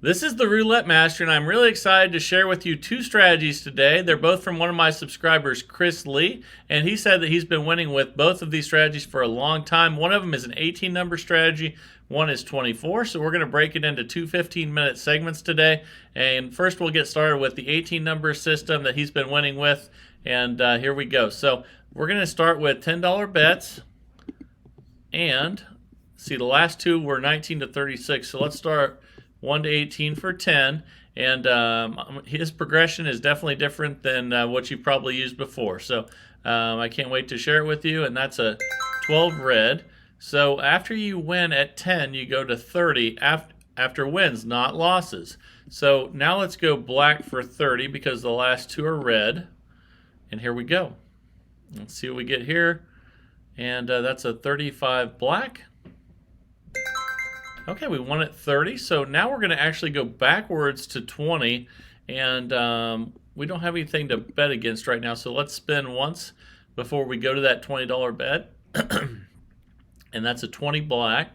This is the Roulette Master, and I'm really excited to share with you two strategies today. They're both from one of my subscribers, Chris Lee, and he said that he's been winning with both of these strategies for a long time. One of them is an 18 number strategy, one is 24, so we're going to break it into two 15-minute segments today. And first, we'll get started with the 18 number system that he's been winning with, and here we go. So we're going to start with $10 bets, and see, the last two were 19 to 36, so let's start 1 to 18 for 10, and his progression is definitely different than what you've probably used before. So I can't wait to share it with you, and that's a 12 red. So after you win at 10, you go to 30 after wins, not losses. So now let's go black for 30 because the last two are red, and here we go. Let's see what we get here, and that's a 35 black. Okay, we won at 30, so now we're going to actually go backwards to 20, and we don't have anything to bet against right now, so let's spin once before we go to that $20 bet, and that's a 20 black.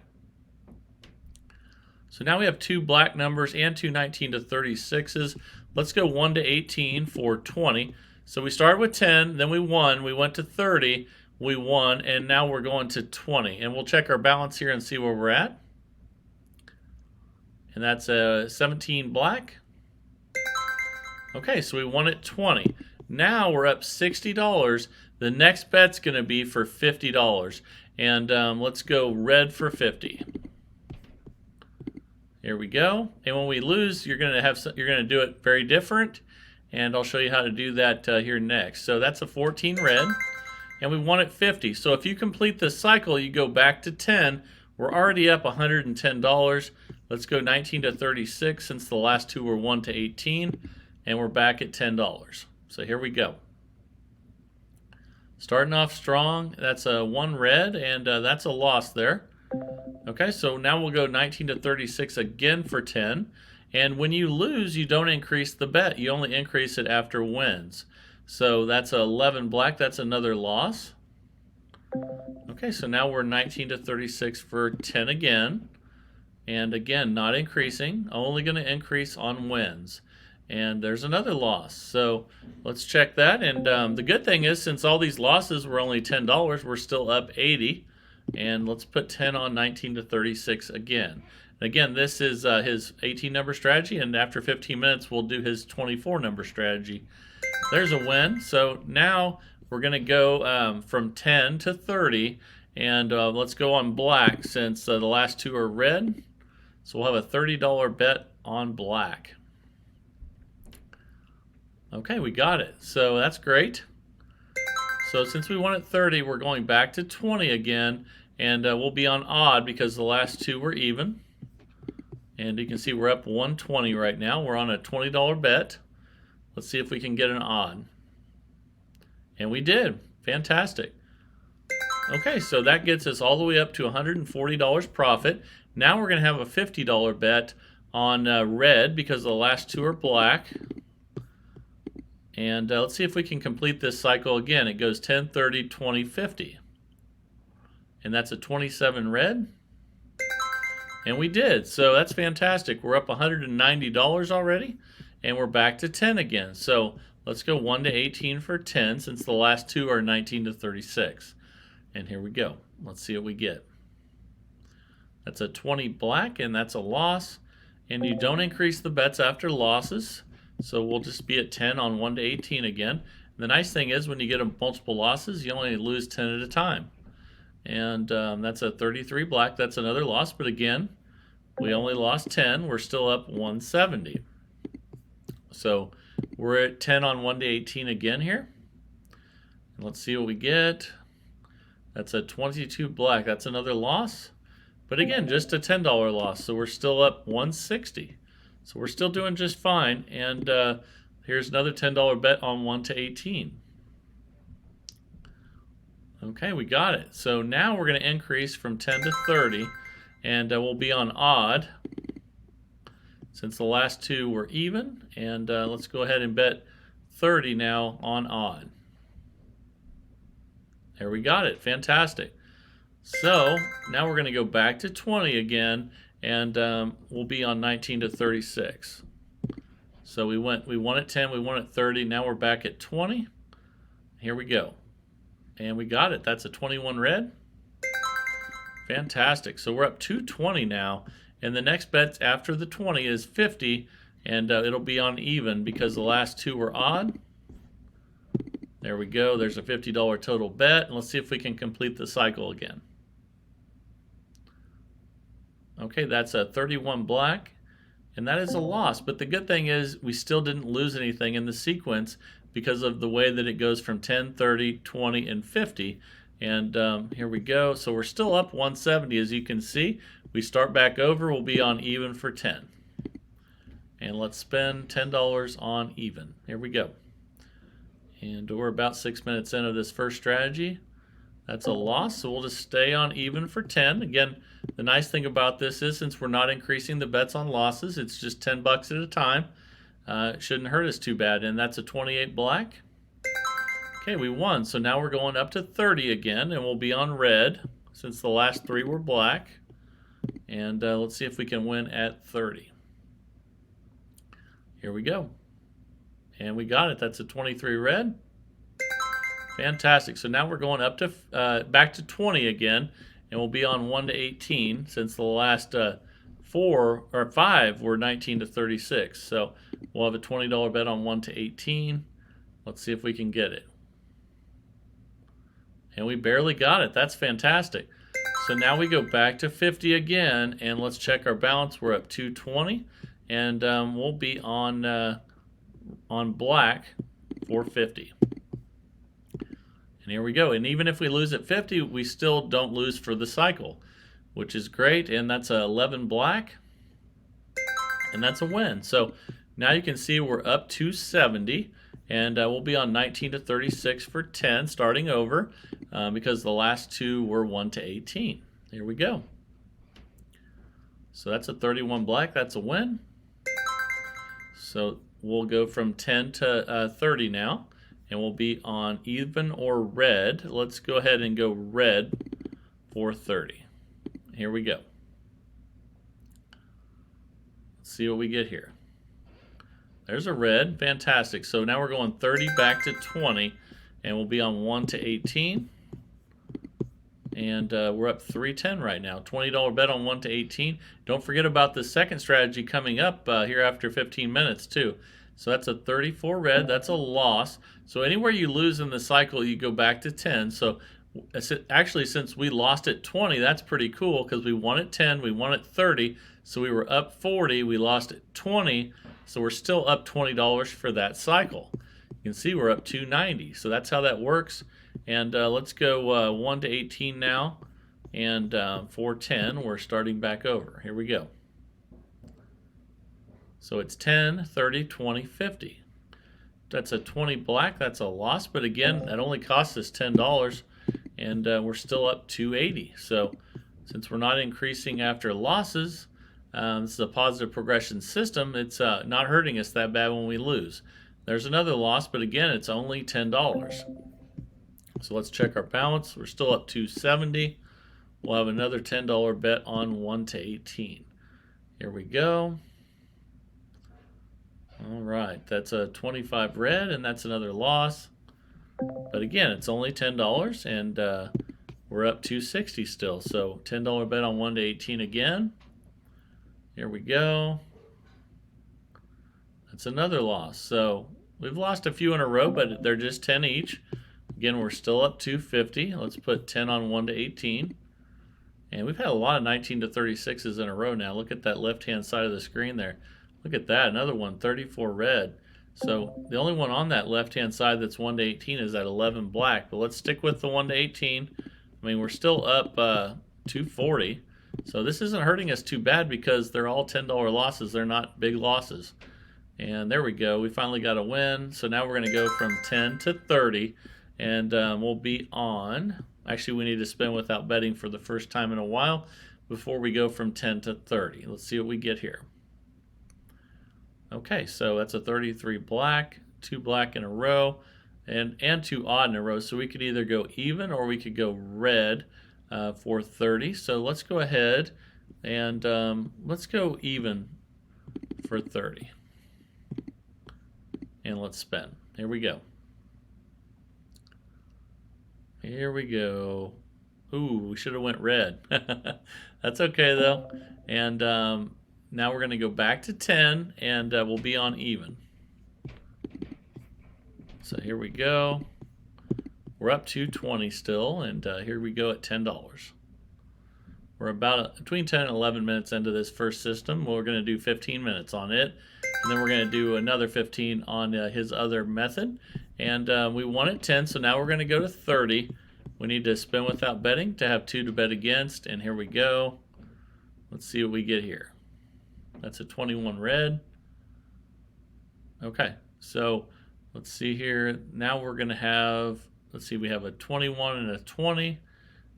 So now we have two black numbers and two 19 to 36s. Let's go 1 to 18 for 20. So we started with 10, then we won, we went to 30, we won, and now we're going to 20, and we'll check our balance here and see where we're at. And that's a 17 black. Okay, so we won at 20. Now we're up $60. The next bet's going to be for $50. And let's go red for 50. Here we go. And when we lose, you're going to do it very different. And I'll show you how to do that here next. So that's a 14 red. And we won at 50. So if you complete this cycle, you go back to 10. We're already up $110. Let's go 19 to 36 since the last two were 1 to 18, and we're back at $10. So here we go. Starting off strong, that's a 1 red, and that's a loss there. Okay, so now we'll go 19 to 36 again for 10, and when you lose, you don't increase the bet. You only increase it after wins. So that's a 11 black, that's another loss. Okay, so now we're 19 to 36 for 10 again. And again, not increasing, only going to increase on wins. And there's another loss. So let's check that. And the good thing is, since all these losses were only $10, we're still up 80. And let's put 10 on 19 to 36 again. Again, this is his 18 number strategy, and after 15 minutes, we'll do his 24 number strategy. There's a win. So now we're going to go from 10 to 30, and let's go on black since the last two are red. So we'll have a $30 bet on black. Okay, we got it. So that's great. So since we won at 30, we're going back to 20 again, and we'll be on odd because the last two were even. And you can see we're up 120 right now. We're on a $20 bet. Let's see if we can get an odd. And we did. Fantastic. Okay, so that gets us all the way up to $140 profit. Now we're going to have a $50 bet on red because the last two are black. And let's see if we can complete this cycle again. It goes 10, 30, 20, 50. And that's a 27 red. And we did. So that's fantastic. We're up $190 already. And we're back to 10 again. So let's go 1 to 18 for 10 since the last two are 19 to 36. And here we go. Let's see what we get. That's a 20 black, and that's a loss. And you don't increase the bets after losses. So we'll just be at 10 on 1 to 18 again. The nice thing is when you get multiple losses, you only lose 10 at a time. And that's a 33 black. That's another loss. But again, we only lost 10. We're still up 170. So we're at 10 on 1 to 18 again here. And let's see what we get. That's a 22 black. That's another loss. But again, just a $10 loss. So we're still up 160. So we're still doing just fine. And here's another $10 bet on 1 to 18. Okay, we got it. So now we're going to increase from 10 to 30. And we'll be on odd since the last two were even. And let's go ahead and bet 30 now on odd. There we got it. Fantastic. So now we're going to go back to 20 again, and we'll be on 19 to 36. So we won at 10, we won at 30, now we're back at 20. Here we go. And we got it. That's a 21 red. Fantastic. So we're up 220 now, and the next bet after the 20 is 50, and it'll be on even because the last two were odd. There we go. There's a $50 total bet, and let's see if we can complete the cycle again. Okay, that's a 31 black, and that is a loss, but the good thing is we still didn't lose anything in the sequence because of the way that it goes from 10, 30, 20, and 50. And here we go. So we're still up 170, as you can see. We start back over, we'll be on even for 10. And let's spend $10 on even. Here we go. And we're about 6 minutes into this first strategy. That's a loss, so we'll just stay on even for 10. Again, the nice thing about this is since we're not increasing the bets on losses, it's just 10 bucks at a time. It shouldn't hurt us too bad, and that's a 28 black. Okay, we won, so now we're going up to 30 again, and we'll be on red since the last three were black. And let's see if we can win at 30. Here we go. And we got it. That's a 23 red. Fantastic. So now we're going up to back to 20 again, and we'll be on 1 to 18 since the last 4 or 5 were 19 to 36. So we'll have a $20 bet on 1 to 18. Let's see if we can get it. And we barely got it. That's fantastic. So now we go back to 50 again, and let's check our balance. We're up 220, and we'll be on black for 50. And here we go. And even if we lose at 50, we still don't lose for the cycle, which is great. And that's a 11 black, and that's a win. So now you can see we're up 270, and we'll be on 19 to 36 for 10, starting over, because the last two were 1 to 18. Here we go. So that's a 31 black. That's a win. So we'll go from 10 to 30 now, and we'll be on even or red. Let's go ahead and go red for 30. Here we go. Let's see what we get here. There's a red. Fantastic. So now we're going 30 back to 20, and we'll be on 1 to 18. And we're up 310 right now. $20 bet on 1 to 18. Don't forget about the second strategy coming up here after 15 minutes too. So that's a 34 red. That's a loss. So anywhere you lose in the cycle, you go back to 10. So actually, since we lost at 20, that's pretty cool because we won at 10, we won at 30. So we were up 40, we lost at 20. So we're still up $20 for that cycle. You can see we're up 290. So that's how that works. And let's go 1 to 18 now. And for 10, we're starting back over. Here we go. So it's 10, 30, 20, 50. That's a 20 black. That's a loss. But again, that only cost us $10. And we're still up 280. So since we're not increasing after losses, this is a positive progression system. It's not hurting us that bad when we lose. There's another loss, but again, it's only $10. So let's check our balance. We're still up 270. We'll have another $10 bet on 1 to 18. Here we go. All right, that's a 25 red, and that's another loss. But again, it's only $10, and we're up 260 still. So $10 bet on 1 to 18 again. Here we go. That's another loss. So we've lost a few in a row, but they're just 10 each. Again, we're still up 250. Let's put 10 on 1 to 18. And we've had a lot of 19 to 36s in a row now. Look at that left-hand side of the screen there. Look at that, another one, 34 red. So the only one on that left-hand side that's 1 to 18 is that 11 black. But let's stick with the 1 to 18. I mean, we're still up 240. So this isn't hurting us too bad because they're all $10 losses. They're not big losses. And there we go. We finally got a win. So now we're going to go from 10 to 30. And we'll be on. Actually, we need to spin without betting for the first time in a while before we go from 10 to 30. Let's see what we get here. Okay, so that's a 33 black, 2 black in a row, and 2 odd in a row. So we could either go even or we could go red for 30. So let's go ahead And let's go even for 30. And let's spin. Here we go. Here we go. Ooh, we should have went red. That's okay though. And now we're going to go back to 10 and we'll be on even. So here we go. We're up to 20 still, and here we go at $10. We're about between 10 and 11 minutes into this first system. We're going to do 15 minutes on it, and then we're going to do another 15 on his other method. And we won at 10, so now we're going to go to 30. We need to spin without betting to have 2 to bet against, and here we go. Let's see what we get here. That's a 21 red. Okay, so let's see here. Now we're going to have, let's see, we have a 21 and a 20,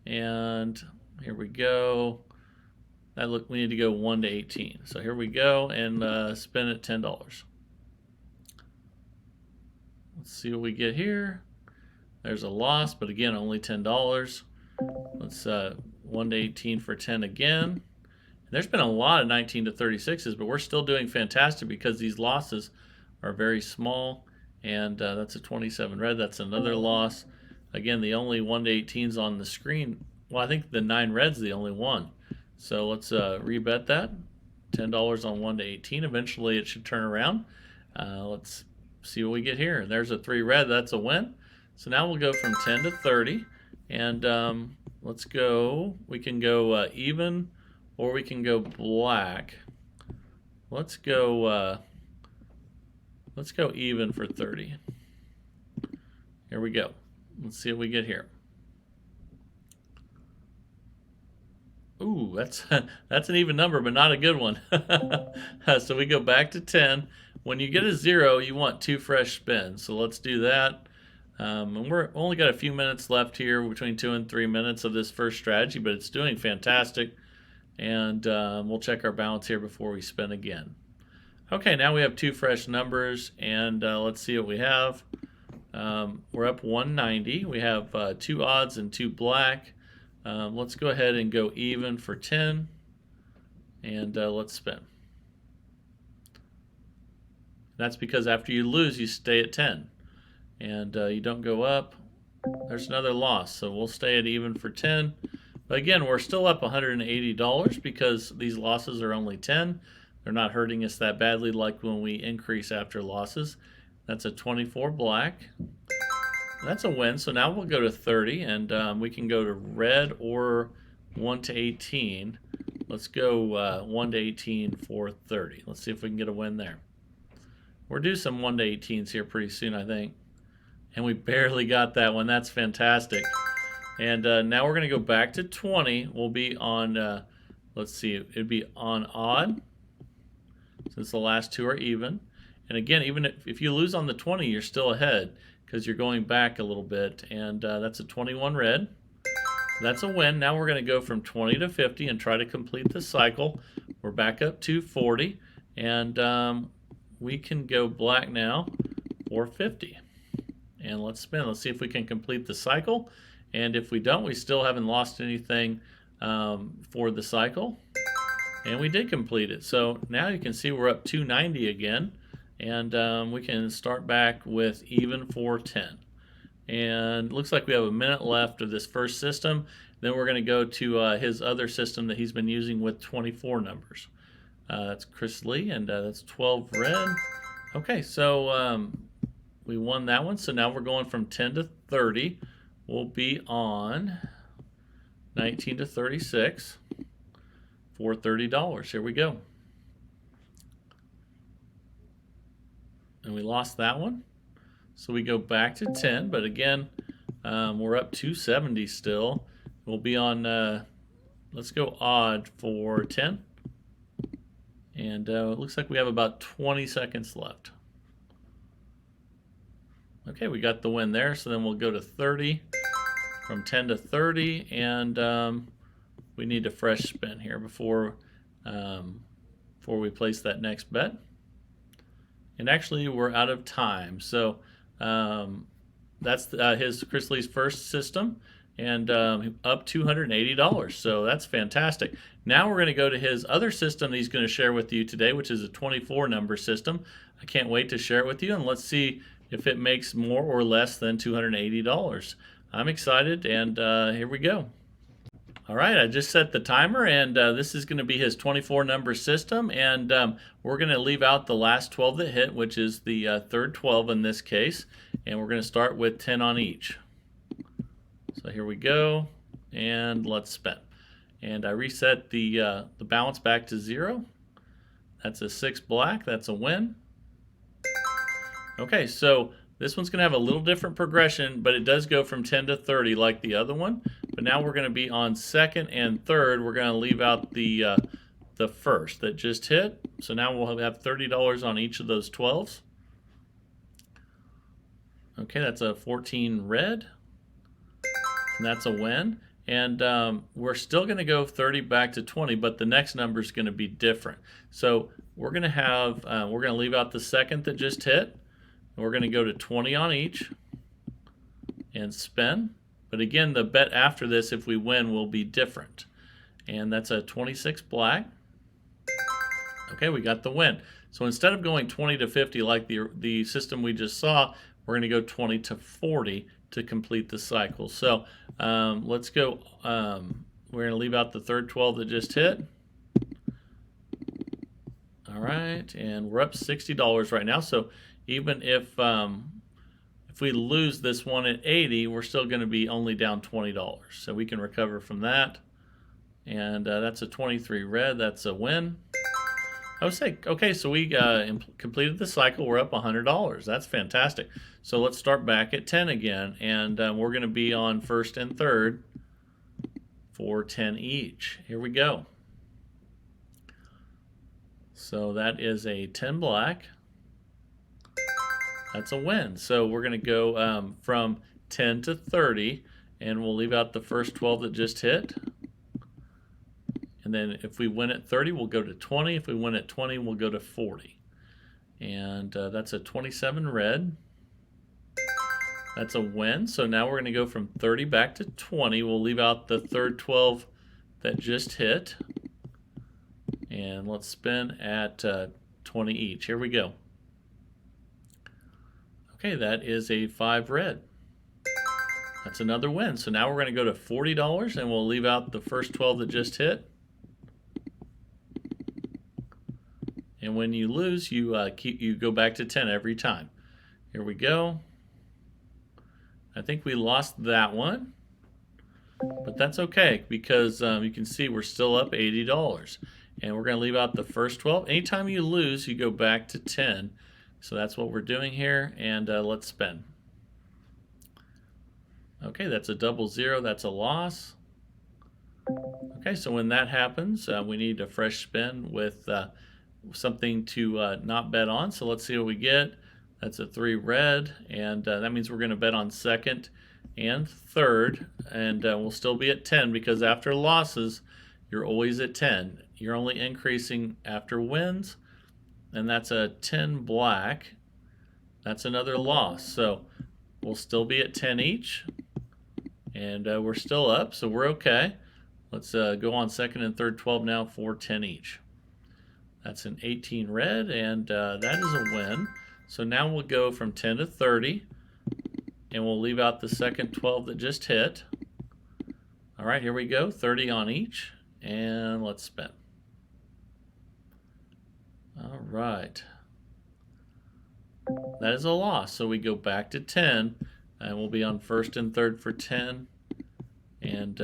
and here we go. We need to go 1 to 18. So here we go, and spin at $10. Let's see what we get here. There's a loss, but again, only $10. Let's 1 to 18 for 10 again. There's been a lot of 19 to 36s, but we're still doing fantastic because these losses are very small. And that's a 27 red. That's another loss. Again, the only 1 to 18s on the screen. Well, I think the 9 red's the only one. So let's rebet that. $10 on 1 to 18. Eventually it should turn around. Let's see what we get here. There's a 3 red. That's a win. So now we'll go from 10 to 30. And let's go. We can go even, or we can go black. Let's go even for 30. Here we go. Let's see what we get here. Ooh, that's an even number, but not a good one. So we go back to 10. When you get a 0, you want 2 fresh spins. So let's do that. And we're only got a few minutes left here, between 2 and 3 minutes of this first strategy, but it's doing fantastic. And we'll check our balance here before we spin again. Okay, now we have 2 fresh numbers, and let's see what we have. We're up 190. We have 2 odds and 2 black. Let's go ahead and go even for 10, and let's spin. That's because after you lose, you stay at 10, and you don't go up. There's another loss, so we'll stay at even for 10. But again, we're still up $180 because these losses are only 10. They're not hurting us that badly like when we increase after losses. That's a 24 black. That's a win. So now we'll go to 30, and we can go to red or 1 to 18. Let's go 1 to 18 for 30. Let's see if we can get a win there. We'll do some 1 to 18s here pretty soon, I think. And we barely got that one. That's fantastic. And now we're going to go back to 20. We'll be on, let's see, it'd be on odd, since the last 2 are even. And again, even if you lose on the 20, you're still ahead because you're going back a little bit. And that's a 21 red. That's a win. Now we're going to go from 20 to 50 and try to complete the cycle. We're back up to 40. And we can go black now for 50. And let's spin. Let's see if we can complete the cycle. And if we don't, we still haven't lost anything for the cycle. And we did complete it. So now you can see we're up 290 again. And we can start back with even for 10. And it looks like we have a minute left of this first system. Then we're going to go to his other system that he's been using with 24 numbers. That's Chris Lee, and that's 12 red. Okay, so we won that one. So now we're going from 10 to 30. We'll be on 19 to 36 for $30. Here we go. And we lost that one. So we go back to 10, but again, we're up 270 still. We'll be on, let's go odd for 10. And it looks like we have about 20 seconds left. Okay, we got the win there, so then we'll go to 30, from 10 to 30, and we need a fresh spin here before we place that next bet. And actually, we're out of time, so that's his Chris Lee's first system, and up $280. So that's fantastic. Now we're going to go to his other system that he's going to share with you today, which is a 24 number system. I can't wait to share it with you, and let's see if it makes more or less than $280. I'm excited, and here we go. All right, I just set the timer, and this is going to be his 24 number system, and we're going to leave out the last 12 that hit, which is the third 12 in this case, and we're going to start with 10 on each. So here we go, and let's spin. And I reset the balance back to 0. That's a 6 black, that's a win. Okay, so this one's going to have a little different progression, but it does go from 10 to 30 like the other one. But now we're going to be on second and third. We're going to leave out the first that just hit. So now we'll have $30 on each of those 12s. Okay, that's a 14 red. And that's a win. And we're still going to go 30 back to 20, but the next number is going to be different. So we're going to have, we're going to leave out the second that just hit. And we're going to go to 20 on each and spin. But again, the bet after this, if we win, will be different. And that's a 26 black. Okay, we got the win. So instead of going 20 to 50 like the system we just saw, we're going to go 20 to 40 to complete the cycle. So let's go. We're going to leave out the third 12 that just hit. All right, and we're up $60 right now. So even if we lose this one at 80, we're still going to be only down $20. So we can recover from that. And that's a 23 red. That's a win. I would say, okay, so we completed the cycle. We're up $100. That's fantastic. So let's start back at 10 again. And we're going to be on first and third for 10 each. Here we go. So that is a 10 black. That's a win. So we're going to go from 10 to 30, and we'll leave out the first 12 that just hit. And then if we win at 30, we'll go to 20. If we win at 20, we'll go to 40. And that's a 27 red. That's a win. So now we're going to go from 30 back to 20. We'll leave out the third 12 that just hit. And let's spin at 20 each. Here we go. Okay, that is a 5 red. That's another win. So now we're going to go to $40, and we'll leave out the first 12 that just hit. And when you lose, you go back to 10 every time. Here we go. I think we lost that one, but that's okay because you can see we're still up $80. And we're going to leave out the first 12. Anytime you lose, you go back to 10. So that's what we're doing here, and let's spin. Okay, that's a double zero. That's a loss. Okay, so when that happens, we need a fresh spin with something to not bet on. So let's see what we get. That's a 3 red, and that means we're going to bet on second and third, and we'll still be at 10 because after losses, you're always at 10. You're only increasing after wins, and that's a 10 black. That's another loss. So we'll still be at 10 each, and we're still up, so we're okay. Let's go on second and third 12 now for 10 each. That's an 18 red, and that is a win. So now we'll go from 10 to 30, and we'll leave out the second 12 that just hit. All right, here we go, 30 on each, and let's spin. All right. That is a loss, so we go back to 10, and we'll be on first and third for 10. And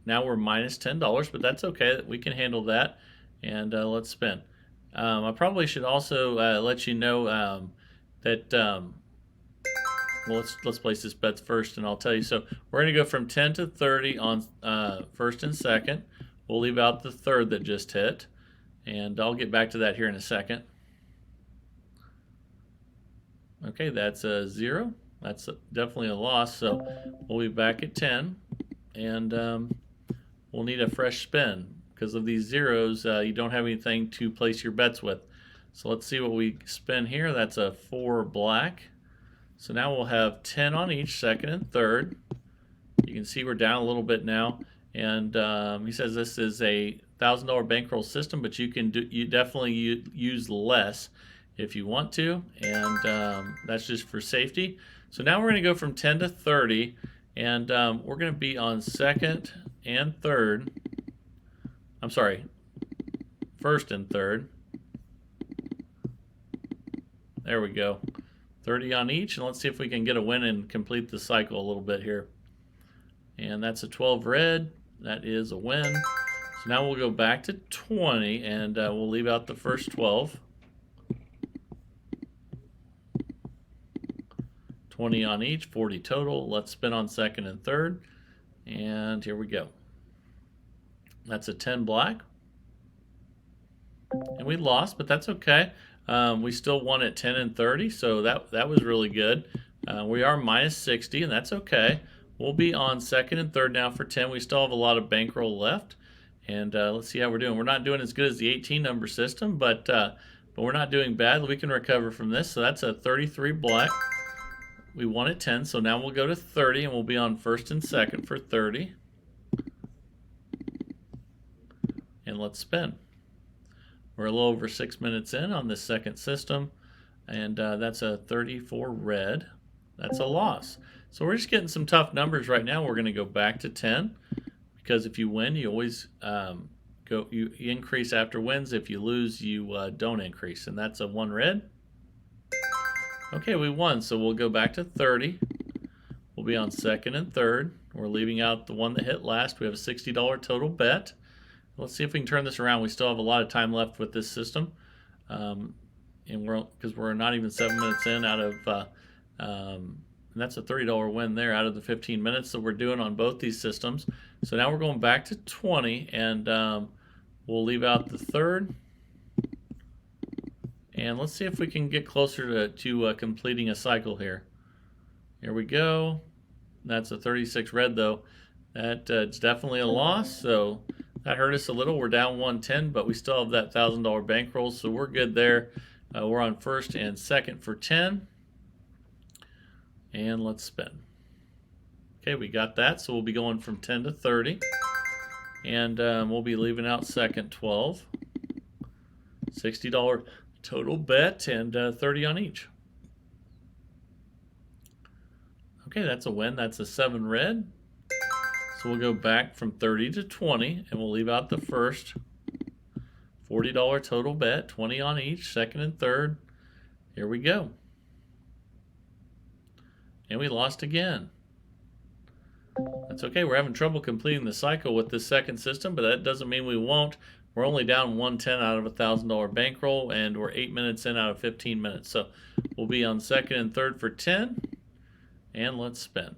now we're minus $10, but that's okay. We can handle that. And let's spin. I probably should also let you know that, well, let's place this bets first, and I'll tell you. So we're going to go from 10 to 30 on first and second. We'll leave out the third that just hit, and I'll get back to that here in a second. Okay, that's a 0. That's definitely a loss, so we'll be back at 10, and we'll need a fresh spin. Because of these zeros, you don't have anything to place your bets with. So let's see what we spin here. That's a 4 black. So now we'll have 10 on each, second and third. You can see we're down a little bit now, and he says this is a $1,000 bankroll system, but you definitely use less if you want to, and that's just for safety. So now we're going to go from 10 to 30, and we're going to be on second and third. I'm sorry, first and third. There we go. 30 on each, and let's see if we can get a win and complete the cycle a little bit here. And that's a 12 red. That is a win. So now we'll go back to 20, and we'll leave out the first 12. 20 on each, 40 total. Let's spin on second and third. And here we go. That's a 10 black. And we lost, but that's okay. We still won at 10 and 30, so that was really good. We are minus 60, and that's okay. We'll be on second and third now for 10. We still have a lot of bankroll left, and let's see how we're doing. We're not doing as good as the 18 number system, but we're not doing bad. We can recover from this. So that's a 33 black. We won at 10, so now we'll go to 30, and we'll be on first and second for 30. And let's spin. We're a little over 6 minutes in on this second system, and that's a 34 red. That's a loss. So we're just getting some tough numbers right now. We're going to go back to 10, because if you win, you always you increase after wins. If you lose, you don't increase, and that's a 1 red. Okay, we won, so we'll go back to 30. We'll be on second and third. We're leaving out the one that hit last. We have a $60 total bet. Let's see if we can turn this around. We still have a lot of time left with this system, and because we're not even 7 minutes in out of, and that's a $30 win there out of the 15 minutes that we're doing on both these systems. So now we're going back to 20, and we'll leave out the third. And let's see if we can get closer to completing a cycle here. Here we go. That's a 36 red though. It's definitely a loss, so that hurt us a little. We're down 110, but we still have that $1,000 bankroll, so we're good there. We're on first and second for 10. And let's spin. Okay, we got that, so we'll be going from 10 to 30. And we'll be leaving out second 12. $60 total bet, and 30 on each. Okay, that's a win. That's a 7 red. So we'll go back from 30 to 20, and we'll leave out the first. $40 total bet, 20 on each, second and third. Here we go. And we lost again. That's okay. We're having trouble completing the cycle with this second system, but that doesn't mean we won't. We're only down 110 out of a $1,000 bankroll, and we're 8 minutes in out of 15 minutes. So we'll be on second and third for 10, and let's spin.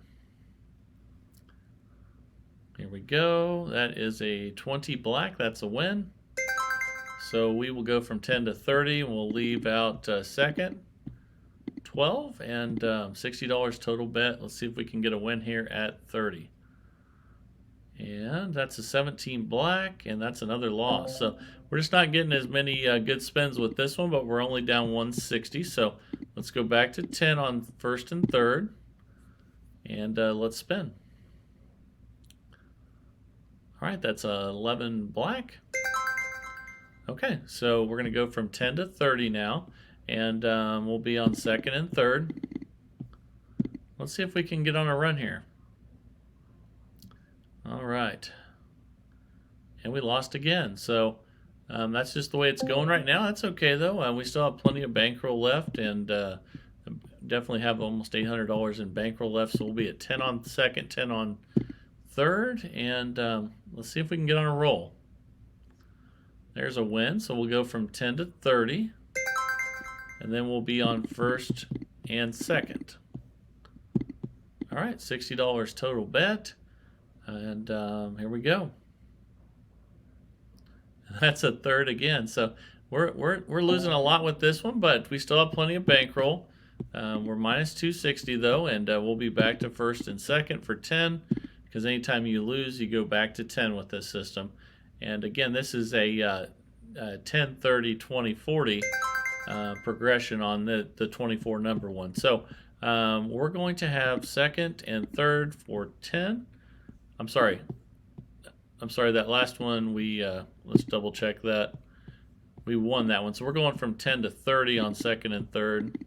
Here we go. That is a 20 black. That's a win. So we will go from 10 to 30, and we'll leave out second, 12, and $60 total bet. Let's see if we can get a win here at 30. And that's a 17 black, and that's another loss. So we're just not getting as many good spins with this one, but we're only down 160. So let's go back to 10 on first and third, and let's spin. All right, that's 11 black. Okay, so we're going to go from 10 to 30 now, and we'll be on second and third. Let's see if we can get on a run here. All right. And we lost again. So that's just the way it's going right now. That's okay, though. We still have plenty of bankroll left, and definitely have almost $800 in bankroll left. So we'll be at 10 on second, 10 on third, and let's see if we can get on a roll. There's a win. So we'll go from 10 to 30, and then we'll be on first and second. All right, $60 total bet. And here we go. That's a third again. So we're losing a lot with this one, but we still have plenty of bankroll. We're minus 260 though, and we'll be back to first and second for 10. Because anytime you lose, you go back to 10 with this system. And again, this is a 10, 30, 20, 40 progression on the 24 number one. So we're going to have second and third for 10. I'm sorry. That last one, let's double check that. We won that one. So we're going from 10 to 30 on second and third.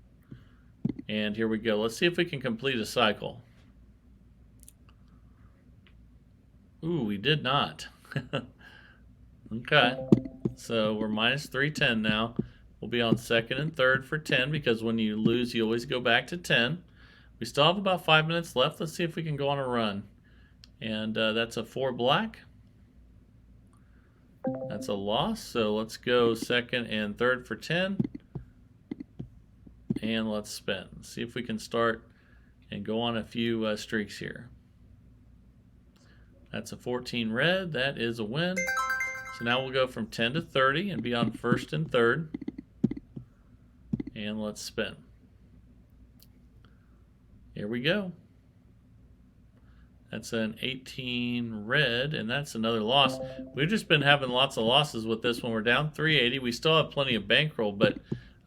And here we go. Let's see if we can complete a cycle. Ooh, we did not. Okay. So we're minus 310 now. We'll be on second and third for 10 because when you lose, you always go back to 10. We still have about 5 minutes left. Let's see if we can go on a run. And that's a 4 black. That's a loss. So let's go second and third for 10. And let's spin. See if we can start and go on a few streaks here. That's a 14 red. That is a win. So now we'll go from 10 to 30 and be on first and third. And let's spin. Here we go. That's an 18 red, and that's another loss. We've just been having lots of losses with this one. We're down 380. We still have plenty of bankroll, but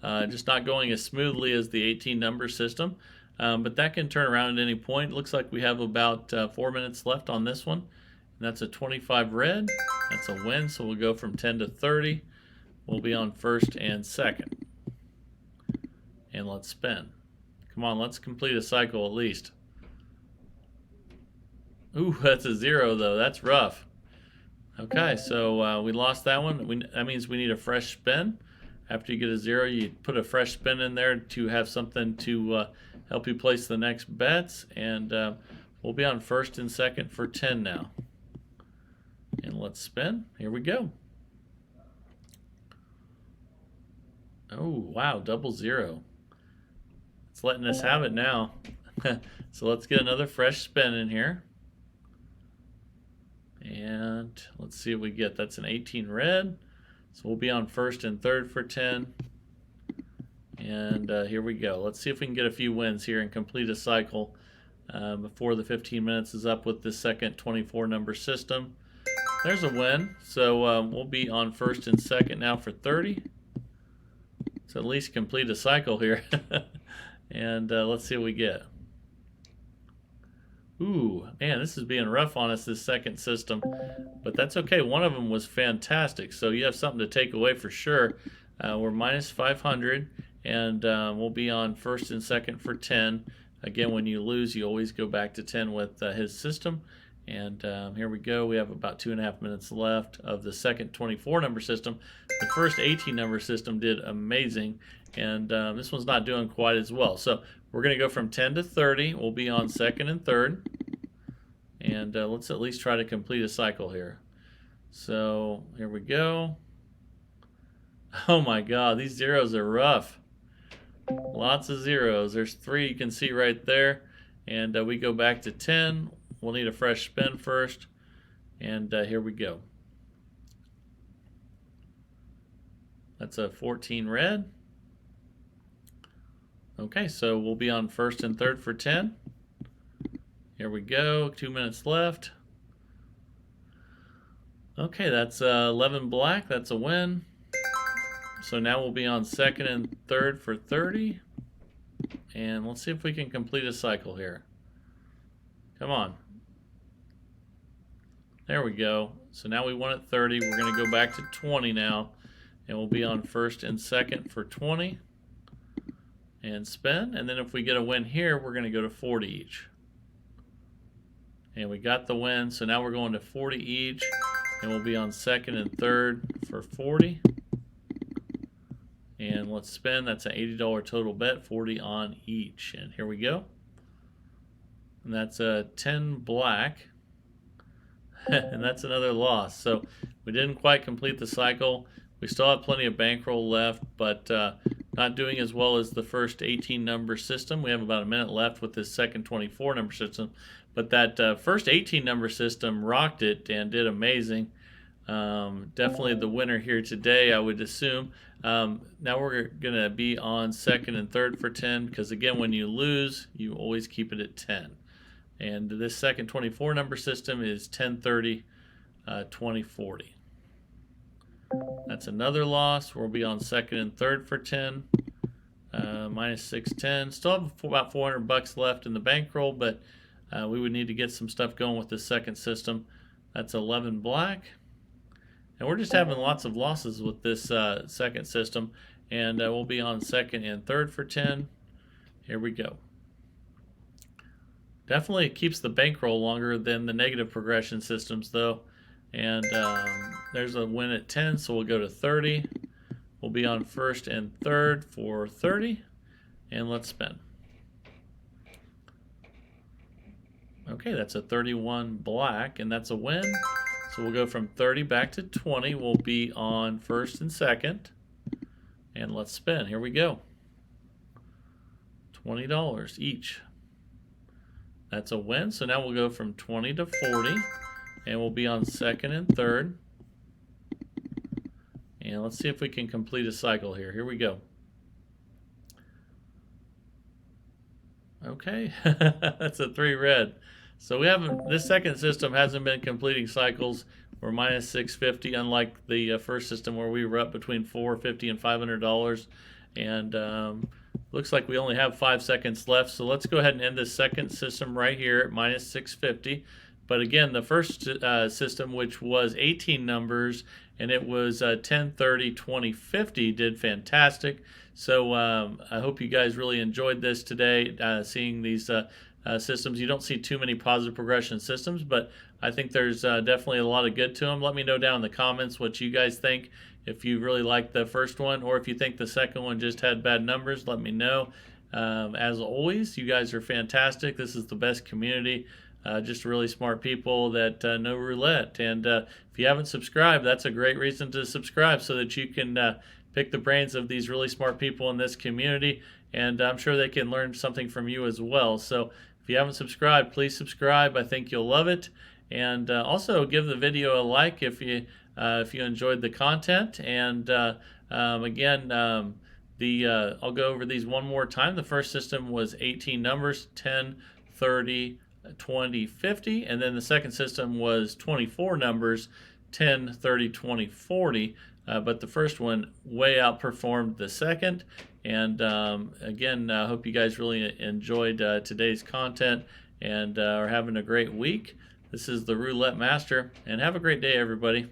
just not going as smoothly as the 18 number system. But that can turn around at any point. Looks like we have about 4 minutes left on this one. And that's a 25 red. That's a win, so we'll go from 10 to 30. We'll be on first and second. And let's spin. Come on, let's complete a cycle at least. Ooh, that's a 0 though. That's rough. Okay, so we lost that one. That means we need a fresh spin. After you get a 0, you put a fresh spin in there to have something to help you place the next bets. And we'll be on first and second for 10 now. And let's spin. Here we go. Oh, wow, double 0. It's letting us have it now. So let's get another fresh spin in here. And let's see what we get. That's an 18 red. So we'll be on first and third for 10. And here we go. Let's see if we can get a few wins here and complete a cycle before the 15 minutes is up with the second 24 number system. There's a win. So we'll be on first and second now for 30. So at least complete a cycle here. And let's see what we get. Ooh, man, this is being rough on us, this second system. But that's okay. One of them was fantastic. So you have something to take away for sure. We're minus 500, and we'll be on first and second for 10. Again, when you lose, you always go back to 10 with his system. And here we go. We have about 2.5 minutes left of the second 24 number system. The first 18 number system did amazing. And this one's not doing quite as well. So we're going to go from 10 to 30. We'll be on second and third. And let's at least try to complete a cycle here. So here we go. Oh my God, these zeros are rough. Lots of zeros. There's 3 you can see right there. And we go back to 10. We'll need a fresh spin first. And here we go. That's a 14 red. Okay, so we'll be on first and third for 10. Here we go, 2 minutes left. Okay, that's 11 black, that's a win. So now we'll be on second and third for 30. And let's see if we can complete a cycle here. Come on. There we go. So now we won at 30. We're going to go back to 20 now. And we'll be on first and second for 20. And spin. And then if we get a win here, we're going to go to 40 each. And we got the win. So now we're going to 40 each. And we'll be on second and third for 40. And let's spin. That's an $80 total bet, 40 on each. And here we go. And that's a 10 black. And that's another loss. So we didn't quite complete the cycle. We still have plenty of bankroll left, but not doing as well as the first 18 number system. We have about a minute left with this second 24 number system. But that first 18 number system rocked it and did amazing. Definitely the winner here today, I would assume. Now we're going to be on second and third for 10 because, again, when you lose, you always keep it at 10. And this second 24 number system is 1030, 2040. That's another loss. We'll be on second and third for 10, minus 610. Still have about $400 left in the bankroll, but we would need to get some stuff going with this second system. That's 11 black. And we're just having lots of losses with this second system. And we'll be on second and third for 10. Here we go. Definitely keeps the bankroll longer than the negative progression systems, though. And there's a win at 10, so we'll go to 30. We'll be on first and third for 30. And let's spin. Okay, that's a 31 black, and that's a win. So we'll go from 30 back to 20. We'll be on first and second. And let's spin. Here we go. $20 each. That's a win. So now we'll go from 20 to 40. And we'll be on second and third. And let's see if we can complete a cycle here. Here we go. Okay, that's a 3 red. So we haven't, this second system hasn't been completing cycles. We're minus 650, unlike the first system where we were up between $450 and $500. And looks like we only have 5 seconds left. So let's go ahead and end this second system right here at minus 650. But again, the first system, which was 18 numbers, and it was 10, 30, 20, 50, did fantastic. So I hope you guys really enjoyed this today, seeing these systems. You don't see too many positive progression systems, but I think there's definitely a lot of good to them. Let me know down in the comments what you guys think. If you really liked the first one, or if you think the second one just had bad numbers, let me know. As always, you guys are fantastic. This is the best community. Just really smart people that know roulette. And if you haven't subscribed, that's a great reason to subscribe, so that you can pick the brains of these really smart people in this community. And I'm sure they can learn something from you as well. So if you haven't subscribed, please subscribe. I think you'll love it. And also give the video a like if you enjoyed the content. And again, I'll go over these one more time. The first system was 18 numbers, 10, 30, 20, 50, and then the second system was 24 numbers, 10, 30, 20, 40, but the first one way outperformed the second. And again, I hope you guys really enjoyed today's content and are having a great week. This is the Roulette Master, and have a great day, everybody.